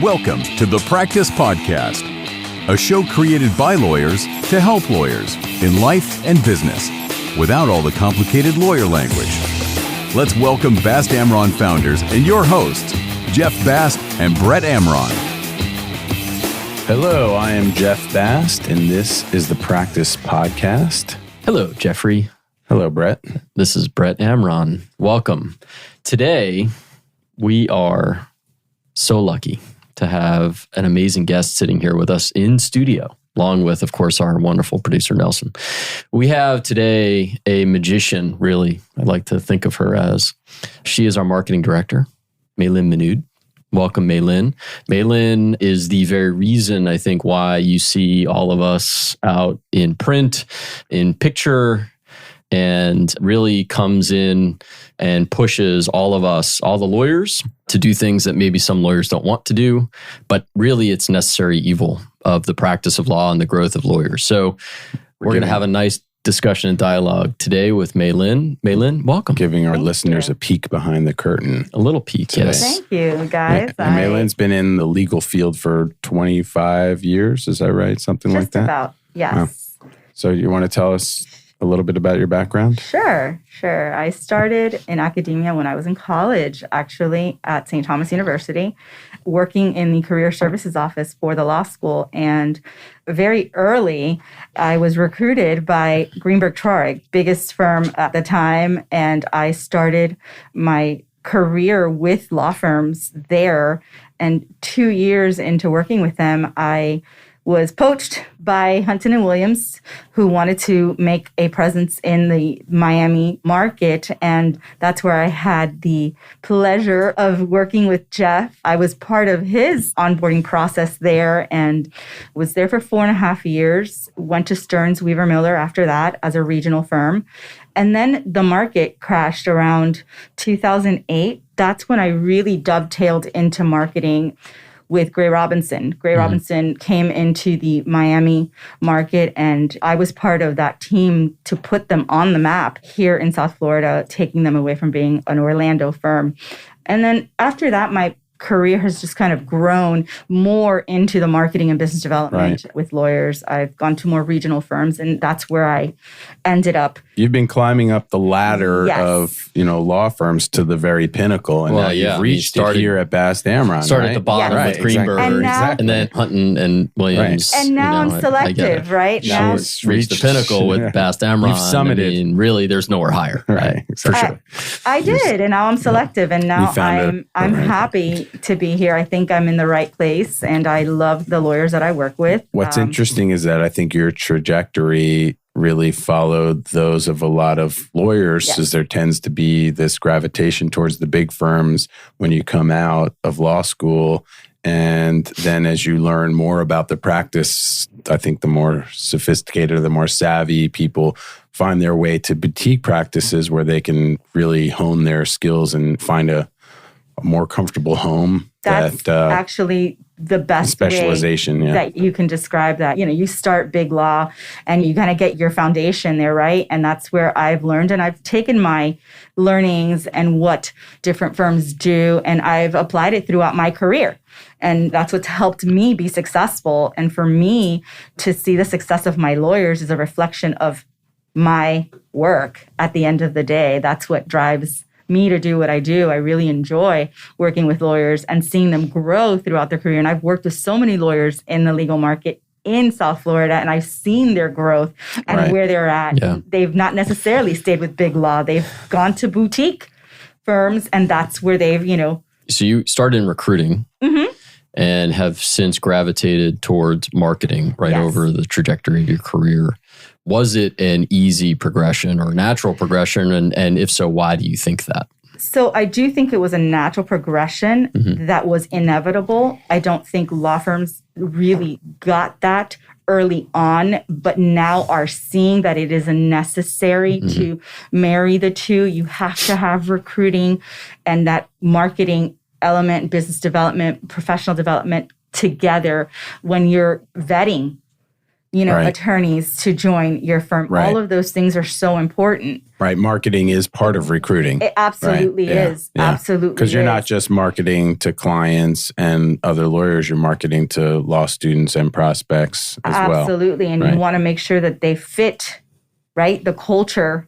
Welcome to the Practice Podcast, a show created by lawyers to help lawyers in life and business without all the complicated lawyer language. Let's welcome Bast Amron founders and your hosts, Jeff Bast and Brett Amron. Hello, I am Jeff Bast, and this is the Practice Podcast. Hello, Jeffrey. Hello, Brett. This is Brett Amron. Welcome. Today, we are so lucky to have an amazing guest sitting here with us in studio, along with, of course, our wonderful producer, Nelson. We have today a magician, really. I like to think of her as. She is our marketing director, Maylynn Menoud. Welcome, Maylynn. Maylynn is the very reason, I think, why you see all of us out in print, in picture, and really comes in and pushes all of us, all the lawyers, to do things that maybe some lawyers don't want to do, but really it's necessary evil of the practice of law and the growth of lawyers. So we're going to have a nice discussion and dialogue today with Maylynn. Maylynn, welcome. Giving our listeners a peek behind the curtain. A little peek, today. yes. Thank you, guys. And Maylynn's been in the legal field for 25 years, is that right? Something like that? Just about, yes. Wow. So you want to tell us a little bit about your background? Sure. I started in academia when I was in college, actually, at St. Thomas University, working in the career services office for the law school. And very early, I was recruited by Greenberg Traurig, biggest firm at the time. And I started my career with law firms there. And 2 years into working with them, I was poached by Hunton & Williams, who wanted to make a presence in the Miami market. And that's where I had the pleasure of working with Jeff. I was part of his onboarding process there and was there for 4.5 years. Went to Stearns Weaver Miller after that as a regional firm. And then the market crashed around 2008. That's when I really dovetailed into marketing with Gray Robinson. Gray Robinson came into the Miami market, and I was part of that team to put them on the map here in South Florida, taking them away from being an Orlando firm. And then after that, my career has just kind of grown more into the marketing and business development with lawyers. I've gone to more regional firms, and that's where I ended up. You've been climbing up the ladder of, law firms to the very pinnacle, and now you've reached it here at Bast Amron. Started at the bottom with Greenberg, and then Hunton & Williams. And now I'm selective, right? Now it's reached the pinnacle with Bast Amron. You've summited. I mean, really, there's nowhere higher. Right, for sure. I did, and now I'm selective, and now I'm happy to be here. I think I'm in the right place, and I love the lawyers that I work with. What's interesting is that I think your trajectory really followed those of a lot of lawyers, as there tends to be this gravitation towards the big firms when you come out of law school. And then as you learn more about the practice, I think the more sophisticated or the more savvy people find their way to boutique practices where they can really hone their skills and find a more comfortable home. That's actually the best specialization way that you can describe that. You start big law and you kind of get your foundation there, right? And that's where I've learned, and I've taken my learnings and what different firms do, and I've applied it throughout my career. And that's what's helped me be successful. And for me to see the success of my lawyers is a reflection of my work at the end of the day. That's what drives me to do what I do. I really enjoy working with lawyers and seeing them grow throughout their career. And I've worked with so many lawyers in the legal market in South Florida, and I've seen their growth and where they're at. Yeah. They've not necessarily stayed with big law. They've gone to boutique firms, and that's where they've, So you started in recruiting and have since gravitated towards marketing over the trajectory of your career. Was it an easy progression or natural progression? And if so, why do you think that? So I do think it was a natural progression that was inevitable. I don't think law firms really got that early on, but now are seeing that it is necessary to marry the two. You have to have recruiting and that marketing element, business development, professional development together when you're vetting attorneys to join your firm. Right. All of those things are so important. Right. Marketing is part of recruiting. It absolutely is. Yeah. Absolutely. Because you're not just marketing to clients and other lawyers, you're marketing to law students and prospects as well. Absolutely. And you want to make sure that they fit, right, the culture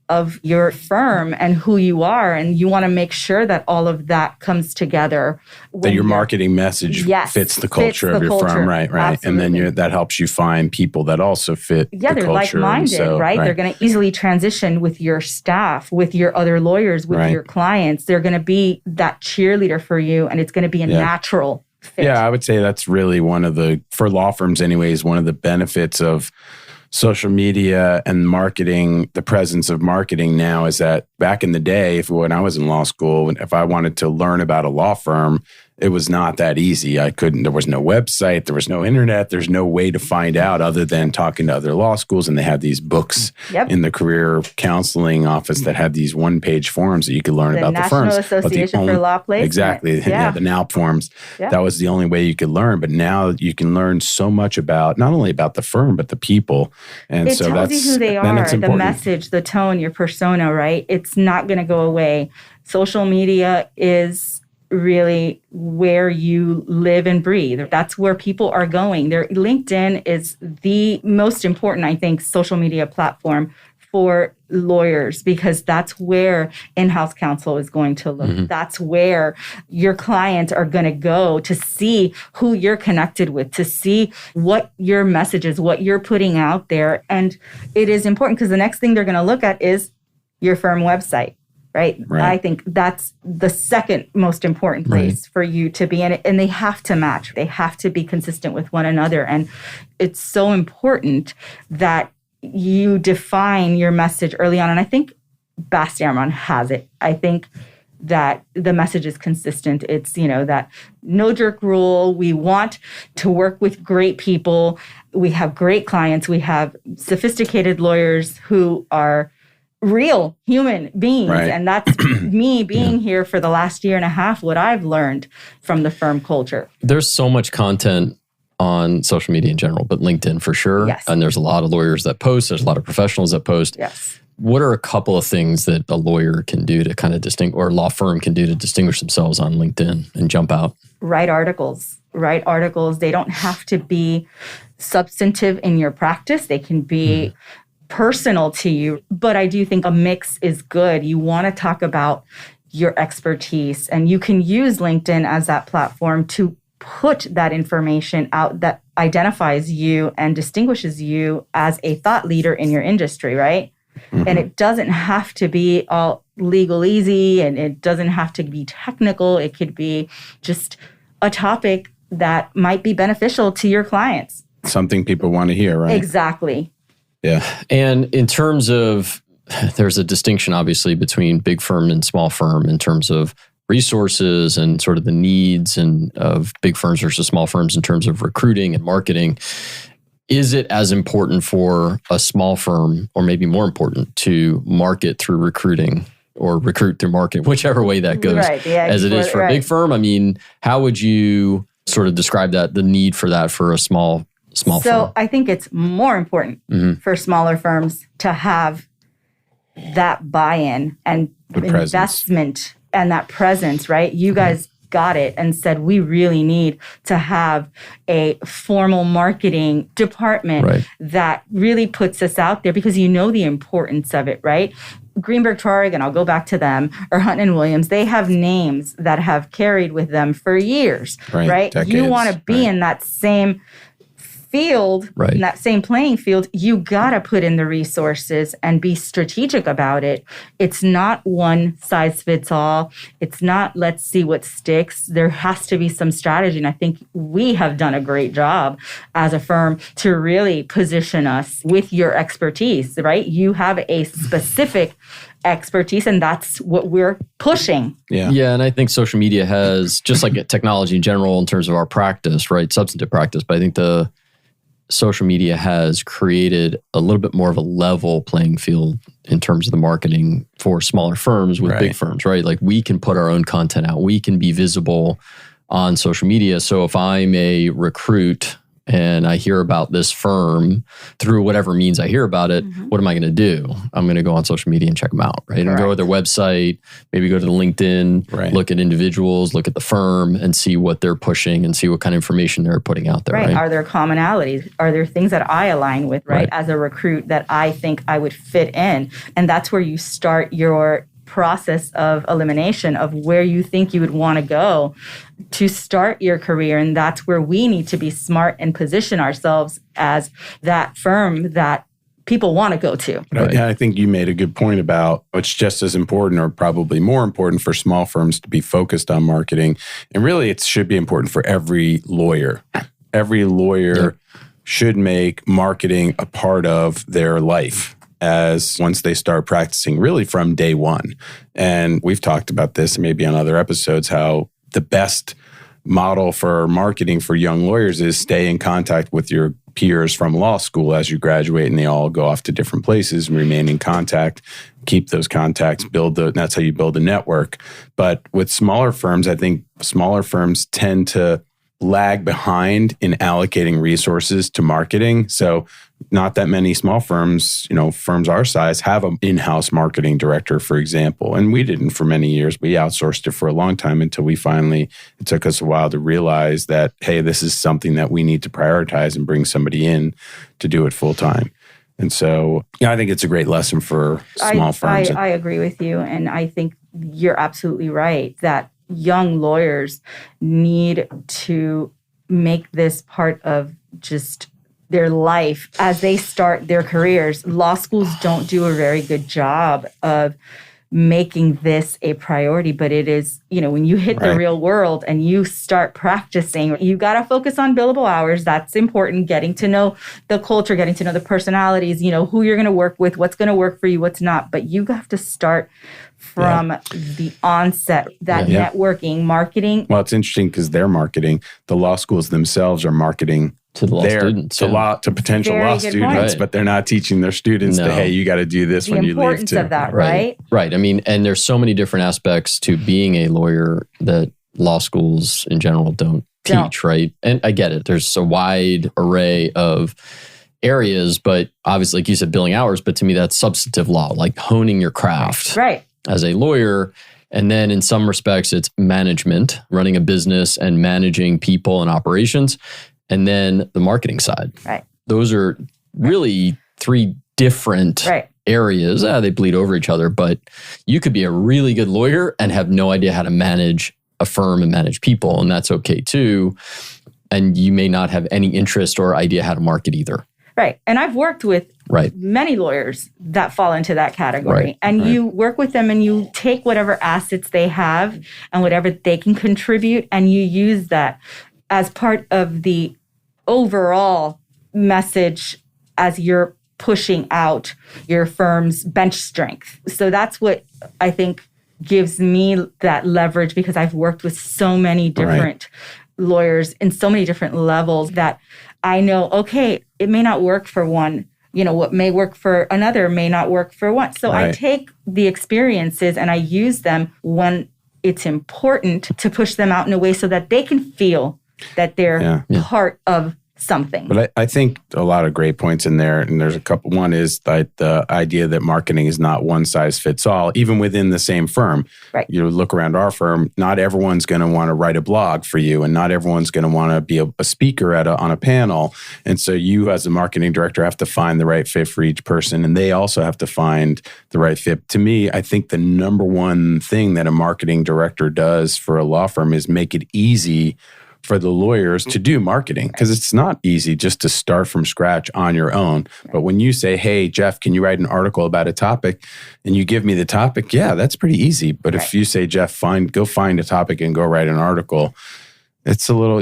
of your firm and who you are. And you want to make sure that all of that comes together. That your marketing message fits the culture of your firm. Right. Absolutely. And then that helps you find people that also fit the culture. They're like-minded, right? They're going to easily transition with your staff, with your other lawyers, with your clients. They're going to be that cheerleader for you, and it's going to be a natural fit. Yeah, I would say that's really for law firms anyways, one of the benefits of social media and marketing, the presence of marketing now is that back in the day, when I was in law school, if I wanted to learn about a law firm, it was not that easy. There was no website, there was no internet, there's no way to find out other than talking to other law schools. And they had these books in the career counseling office that had these one-page forms that you could learn about the firms. The National Association for Law Placement. Exactly. Yeah, the NALP forms. Yeah. That was the only way you could learn. But now you can learn so much about, not only about the firm, but the people. And it tells you who they are, the message, the tone, your persona, right? It's not going to go away. Social media is really where you live and breathe. That's where people are going. LinkedIn is the most important, I think, social media platform for lawyers, because that's where in-house counsel is going to look. Mm-hmm. That's where your clients are going to go to see who you're connected with, to see what your message is, what you're putting out there. And it is important because the next thing they're going to look at is your firm website. Right? I think that's the second most important place for you to be in it. And they have to match. They have to be consistent with one another. And it's so important that you define your message early on. And I think Bast Amron has it. I think that the message is consistent. It's, that no jerk rule. We want to work with great people. We have great clients. We have sophisticated lawyers who are real human beings. Right. And that's me being here for the last year and a half, what I've learned from the firm culture. There's so much content on social media in general, but LinkedIn for sure. Yes. And there's a lot of lawyers that post. There's a lot of professionals that post. Yes. What are a couple of things that a lawyer can do to kind of or a law firm can do to distinguish themselves on LinkedIn and jump out? Write articles. They don't have to be substantive in your practice. They can be personal to you. But I do think a mix is good. You want to talk about your expertise, and you can use LinkedIn as that platform to put that information out that identifies you and distinguishes you as a thought leader in your industry, right? Mm-hmm. And it doesn't have to be all legalese, and it doesn't have to be technical. It could be just a topic that might be beneficial to your clients. Something people want to hear, right? Exactly. Yeah. And in terms of, there's a distinction obviously between big firm and small firm in terms of resources and sort of the needs and of big firms versus small firms in terms of recruiting and marketing. Is it as important for a small firm, or maybe more important, to market through recruiting or recruit through marketing, whichever way that goes, as it is for a big firm? I mean, how would you sort of describe that, the need for that for a small firm? So I think it's more important for smaller firms to have that buy-in and investment and that presence, right? You guys got it and said, we really need to have a formal marketing department that really puts us out there, because you know the importance of it, right? Greenberg Traurig, and I'll go back to them, or Hunt and Williams, they have names that have carried with them for years, right? Decades, you want to be in that same field, in that same playing field. You got to put in the resources and be strategic about it. It's not one size fits all. It's not, let's see what sticks. There has to be some strategy. And I think we have done a great job as a firm to really position us with your expertise, right? You have a specific expertise, and that's what we're pushing. Yeah. And I think social media has, just like technology in general in terms of our practice, right? Substantive practice. But I think the social media has created a little bit more of a level playing field in terms of the marketing for smaller firms with big firms, right? Like, we can put our own content out. We can be visible on social media. So if I'm a recruit and I hear about this firm through whatever means I hear about it, what am I going to do? I'm going to go on social media and check them out, right? And go to their website, maybe go to the LinkedIn, look at individuals, look at the firm and see what they're pushing and see what kind of information they're putting out there, right? Are there commonalities? Are there things that I align with, right? As a recruit that I think I would fit in? And that's where you start your process of elimination of where you think you would want to go to start your career. And that's where we need to be smart and position ourselves as that firm that people want to go to. Yeah, I think you made a good point about it's just as important or probably more important for small firms to be focused on marketing. And really, it should be important for every lawyer. Every lawyer should make marketing a part of their life as once they start practicing really from day one. And we've talked about this maybe on other episodes, how the best model for marketing for young lawyers is stay in contact with your peers from law school as you graduate and they all go off to different places and remain in contact, keep those contacts, that's how you build a network. But with smaller firms, I think smaller firms tend to lag behind in allocating resources to marketing. So not that many small firms, firms our size have an in-house marketing director, for example. And we didn't for many years. We outsourced it for a long time until it took us a while to realize that, hey, this is something that we need to prioritize and bring somebody in to do it full time. And so, I think it's a great lesson for small firms. I agree with you. And I think you're absolutely right that young lawyers need to make this part of just their life as they start their careers. Law schools don't do a very good job of making this a priority, but it is, when you hit the real world and you start practicing, you got to focus on billable hours. That's important. Getting to know the culture, getting to know the personalities, who you're going to work with, what's going to work for you, what's not. But you have to start from the onset, that networking, marketing. Well, it's interesting because they're marketing. The law schools themselves are marketing to the law students, to potential law students, but they're not teaching their students hey, you got to do this when you leave too. The importance of that, right? Right. I mean, and there's so many different aspects to being a lawyer that law schools in general don't teach, right? And I get it. There's a wide array of areas, but obviously, like you said, billing hours, but to me, that's substantive law, like honing your craft. Right. As a lawyer. And then in some respects, it's management, running a business and managing people and operations. And then the marketing side. Right. Those are really three different areas. They bleed over each other, but you could be a really good lawyer and have no idea how to manage a firm and manage people. And that's okay too. And you may not have any interest or idea how to market either. Right. And I've worked with many lawyers that fall into that category. Right. And you work with them and you take whatever assets they have and whatever they can contribute and you use that as part of the overall message as you're pushing out your firm's bench strength. So that's what I think gives me that leverage because I've worked with so many different lawyers in so many different levels that I know, okay, it may not work for one. What may work for another may not work for one. So I take the experiences and I use them when it's important to push them out in a way so that they can feel that they're part of something. But I think a lot of great points in there. And there's a couple. One is that the idea that marketing is not one size fits all, even within the same firm. Right. You look around our firm, not everyone's going to want to write a blog for you. And not everyone's going to want to be a speaker on a panel. And so you as a marketing director have to find the right fit for each person. And they also have to find the right fit. To me, I think the number one thing that a marketing director does for a law firm is make it easy for the lawyers to do marketing because it's not easy just to start from scratch on your own. But when you say, hey, Jeff, can you write an article about a topic? And you give me the topic, that's pretty easy. But if you say, Jeff, go find a topic and go write an article, it's a little,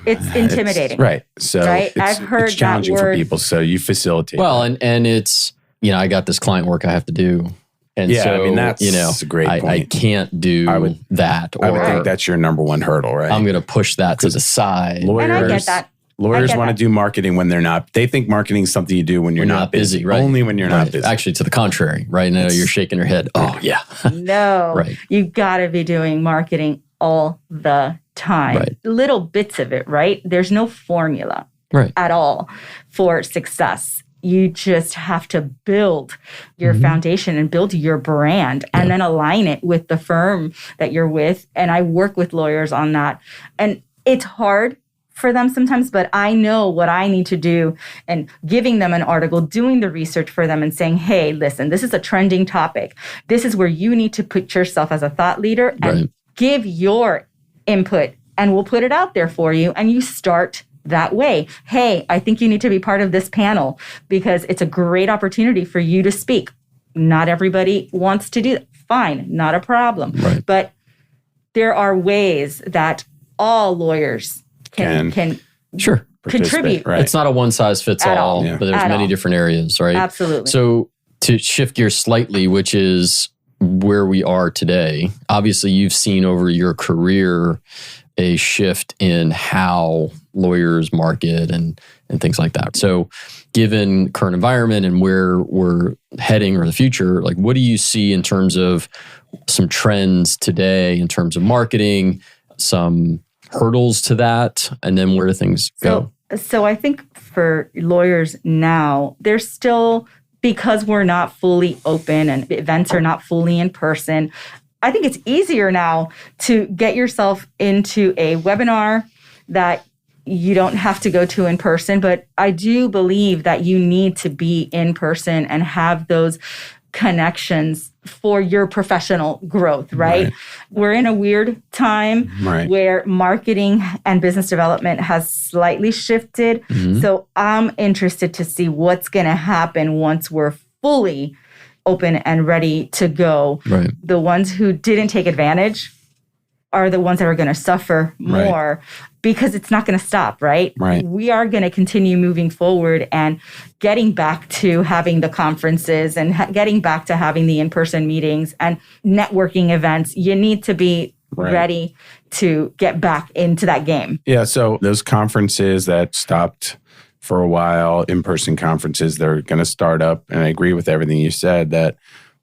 it's intimidating. So I've heard it's challenging that word for people. So you facilitate. Well, and it's, I got this client work I have to do. And so, that's a great point. I can't do that. I would think that's your number one hurdle, right? I'm going to push that to the side. And I get that. Lawyers want to do marketing when they think marketing is something you do when you're not busy. Right? Only when you're not busy. Actually, to the contrary, right? And I know you're shaking your head. Oh, yeah. No. You got to be doing marketing all the time. Little bits of it, right? There's no formula. at all for success. You just have to build your foundation and build your brand and then align it with the firm that you're with. And I work with lawyers on that. And it's hard for them sometimes, but I know what I need to do, and giving them an article, doing the research for them and saying, hey, listen, this is a trending topic. This is where you need to put yourself as a thought leader and give your input, and we'll put it out there for you. And you start that way. Hey, I think you need to be part of this panel because it's a great opportunity for you to speak. Not everybody wants to do that. Fine, not a problem. Right. But there are ways that all lawyers can contribute. Right. It's not a one size fits all, but there's many different areas, right? Absolutely. So to shift gears slightly, which is where we are today, obviously you've seen over your career a shift in how lawyers market and things like that. So given current environment and where we're heading or the future, like what do you see in terms of some trends today in terms of marketing, some hurdles to that, and then where do things go? So I think for lawyers now, there's still, because we're not fully open and events are not fully in person, I think it's easier now to get yourself into a webinar that you don't have to go to in person. But I do believe that you need to be in person and have those connections for your professional growth, right? We're in a weird time where marketing and business development has slightly shifted. So I'm interested to see what's going to happen once we're fully open and ready to go. The ones who didn't take advantage are the ones that are going to suffer more because it's not going to stop, right? We are going to continue moving forward and getting back to having the conferences and getting back to having the in-person meetings and networking events. You need to be ready to get back into that game. Yeah, so those conferences that stopped for a while, in-person conferences, they're going to start up. And I agree with everything you said that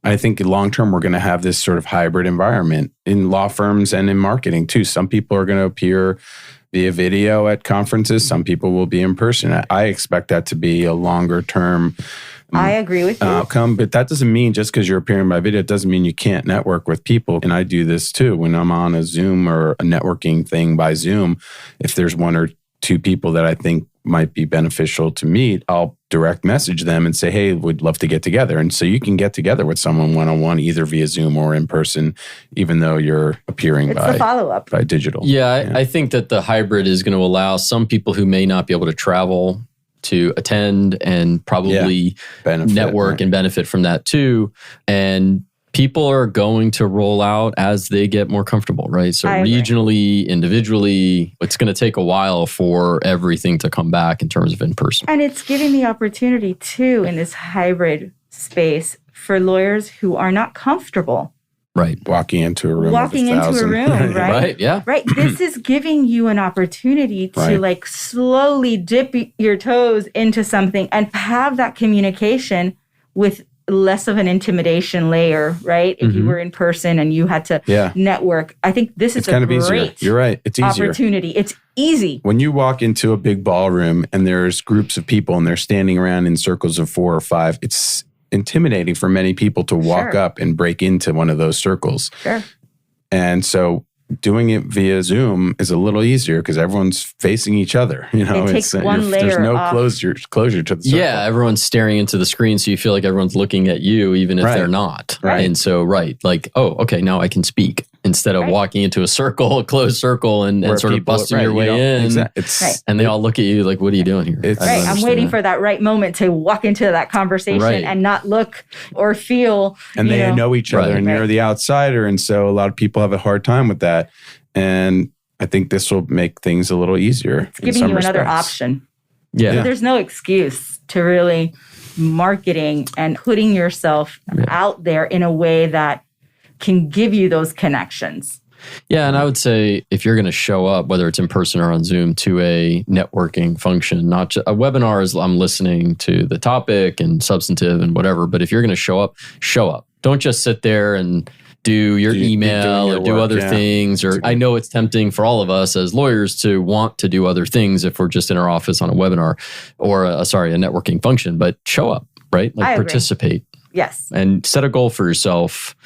I think long-term, we're going to have this sort of hybrid environment in law firms and in marketing too. Some people are going to appear via video at conferences. Some people will be in person. I expect that to be a longer-term I agree with you. outcome. But that doesn't mean just because you're appearing by video, it doesn't mean you can't network with people. And I do this too. When I'm on a Zoom or a networking thing by Zoom, if there's one or two people that I think might be beneficial to meet, I'll direct message them and say, hey, we'd love to get together. And so you can get together with someone one-on-one, either via Zoom or in person, even though you're appearing by follow-up by digital. I think that the hybrid is going to allow some people who may not be able to travel to attend and probably network and benefit from that too. And people are going to roll out as they get more comfortable, right? So regionally, individually, it's going to take a while for everything to come back in terms of in-person. And it's giving the opportunity too in this hybrid space for lawyers who are not comfortable. Walking into a room. Right? Yeah. Right. This is giving you an opportunity to like slowly dip your toes into something and have that communication with less of an intimidation layer, right? If you were in person and you had to network. I think this is a great You're right. It's easier. Opportunity. It's easy. When you walk into a big ballroom and there's groups of people and they're standing around in circles of 4 or 5, it's intimidating for many people to walk up and break into one of those circles. And so doing it via Zoom is a little easier because everyone's facing each other. You know, it takes one layer there's no off. closure to the circle. Yeah, everyone's staring into the screen, so you feel like everyone's looking at you, even if they're not. And so, like, oh, okay, now I can speak instead of walking into a closed circle, and sort of busting your way in. And they all look at you like, what are you doing here? I'm waiting for that right moment to walk into that conversation and not look or feel. And they know each other and you're the outsider. And so a lot of people have a hard time with that. And I think this will make things a little easier. It's giving you another option. There's no excuse to really marketing and putting yourself out there in a way that can give you those connections. Yeah, and I would say if you're going to show up, whether it's in person or on Zoom, to a networking function, not just a webinar is I'm listening to the topic and substantive and whatever, but if you're going to show up, show up. Don't just sit there and do your email your or do work, other things. Or I know it's tempting for all of us as lawyers to want to do other things if we're just in our office on a webinar or a networking function, but show up, right? Like participate. Yes. And set a goal for yourself.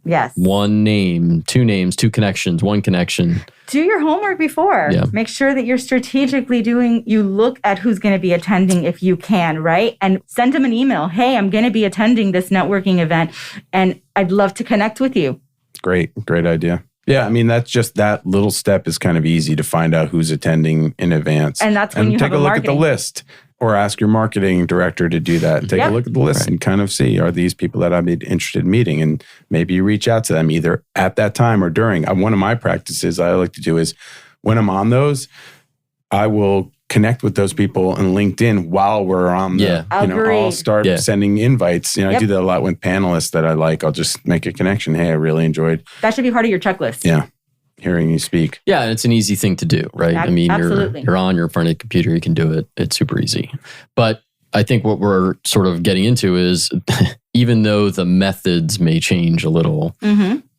Yes. One name, two connections, one connection. Do your homework before. Yeah. Make sure that you're strategically you look at who's going to be attending if you can, right? And send them an email. Hey, I'm going to be attending this networking event and I'd love to connect with you. Great idea. Yeah, I mean, that's just that little step is kind of easy to find out who's attending in advance. And that's when you take have a look marketing. at the list. Or ask your marketing director to do that. Take a look at the list and kind of see, are these people that I'd be interested in meeting? And maybe you reach out to them either at that time or during. One of my practices I like to do is when I'm on those, I will connect with those people on LinkedIn while we're on the, I'll start sending invites. I do that a lot with panelists that I like. I'll just make a connection. Hey, I really enjoyed. That should be part of your checklist. Yeah. Hearing you speak. Yeah, and it's an easy thing to do, right? I mean, absolutely. you're in front of the computer, you can do it. It's super easy. But I think what we're sort of getting into is even though the methods may change a little,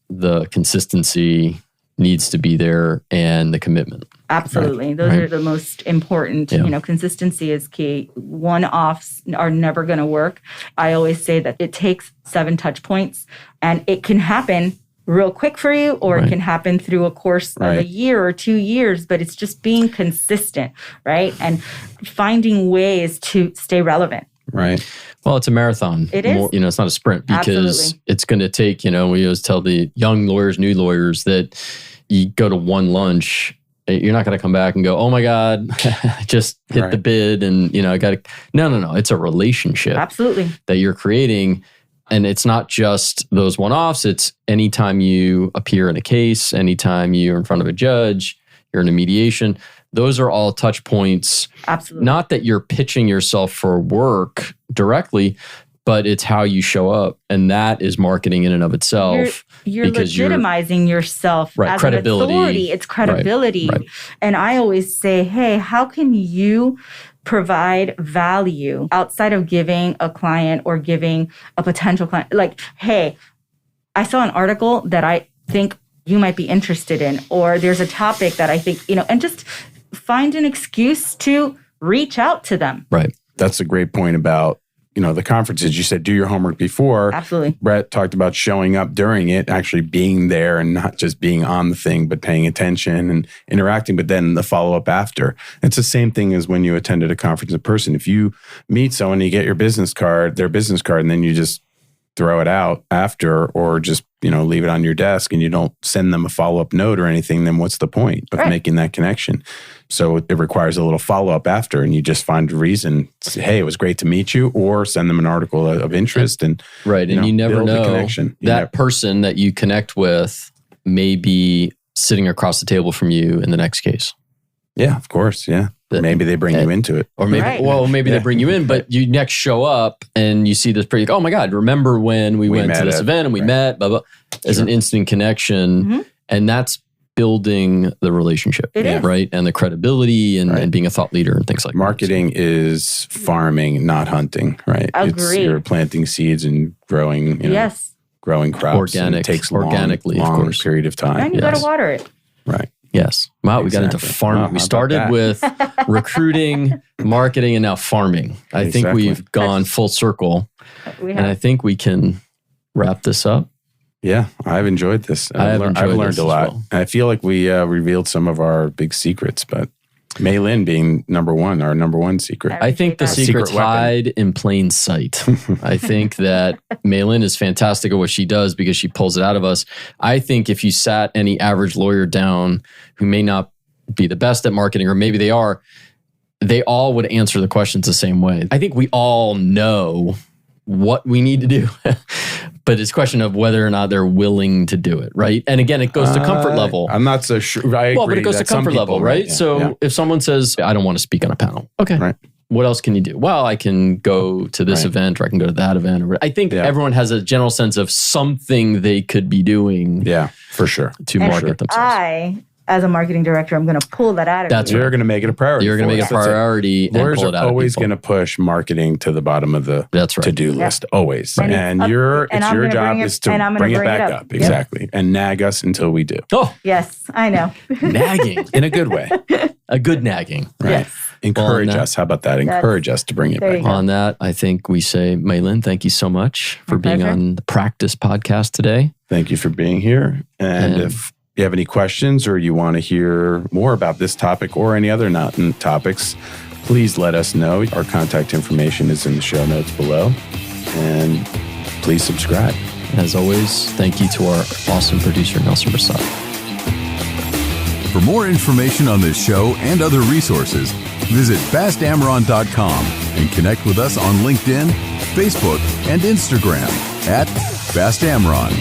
the consistency needs to be there and the commitment. Absolutely. Those are the most important. Consistency is key. One-offs are never going to work. I always say that it takes 7 touch points and it can happen real quick for you, or it can happen through a course of a year or 2 years, but it's just being consistent, right? And finding ways to stay relevant. Right. Well, it's a marathon. It is. It's not a sprint because it's going to take, we always tell the young lawyers, new lawyers that you go to one lunch, you're not going to come back and go, oh my God, I just hit the bid and, I got to. No. It's a relationship. Absolutely. That you're creating. And it's not just those one-offs. It's anytime you appear in a case, anytime you're in front of a judge, you're in a mediation. Those are all touch points. Absolutely. Not that you're pitching yourself for work directly, but it's how you show up. And that is marketing in and of itself. You're legitimizing yourself as credibility. An authority. It's credibility. Right. And I always say, hey, how can you provide value outside of giving a client or giving a potential client? Like, hey, I saw an article that I think you might be interested in, or there's a topic that I think, and just find an excuse to reach out to them. Right. That's a great point about, the conferences. You said do your homework before. Absolutely. Brett talked about showing up during it, actually being there and not just being on the thing, but paying attention and interacting, but then the follow-up after. It's the same thing as when you attended a conference in person. If you meet someone, you get their business card, and then you just throw it out after or just, leave it on your desk and you don't send them a follow-up note or anything, then what's the point of making that connection? So it requires a little follow-up after, and you just find a reason to say, hey, it was great to meet you, or send them an article of interest. And and you never know that person that you connect with may be sitting across the table from you in the next case. Yeah, of course. Yeah. Maybe they bring you into it. Or maybe they bring you in, but you next show up and you see this pretty, oh my God, remember when we went to this event and we met, blah, blah, as an instant connection. And that's building the relationship, right? And the credibility and being a thought leader and things like that. Marketing is farming, not hunting, right? You're planting seeds and growing, growing crops. Organic, it takes organically, long of course. period of time. And you got to water it. Right. Yes. Wow, we got into farming. We started with recruiting, marketing, and now farming. I think we've gone full circle. And I think we can wrap this up. Yeah, I've enjoyed this. I've learned a lot. Well. I feel like we revealed some of our big secrets, but Maylynn being our number one secret. I think the secrets hide in plain sight. I think that Maylynn is fantastic at what she does because she pulls it out of us. I think if you sat any average lawyer down who may not be the best at marketing, or maybe they are, they all would answer the questions the same way. I think we all know what we need to do. But it's a question of whether or not they're willing to do it, right? And again, it goes to comfort level. I'm not so sure. I agree. Well, but it goes to comfort level, right? So if someone says, I don't want to speak on a panel. Okay. Right. What else can you do? Well, I can go to this event, or I can go to that event. Or I think everyone has a general sense of something they could be doing. Yeah, for sure. To market themselves. I as a marketing director, I'm going to pull that out of That's you. You're going to make it a priority. You're going to make it a priority and Lawyers pull it are out always of going people. to push marketing to the bottom of the That's right. to-do list, always. And And it's your I'm your gonna job bring it- is to and I'm gonna bring it bring it back up. up. Exactly. And nag us until we do. Oh, Yes, I know. nagging. In a good way. A good nagging. Right. Yes. Encourage Well, on us. How about that? Encourage us to bring it there back. you go. On that, I think we say, Maylynn, thank you so much for My being pleasure. on the Practice podcast today. Thank you for being here. And if you have any questions or you want to hear more about this topic or any other topics, please let us know. Our contact information is in the show notes below. And please subscribe. As always, thank you to our awesome producer, Nelson Broussard. For more information on this show and other resources, visit bastamron.com and connect with us on LinkedIn, Facebook, and Instagram at Bast Amron.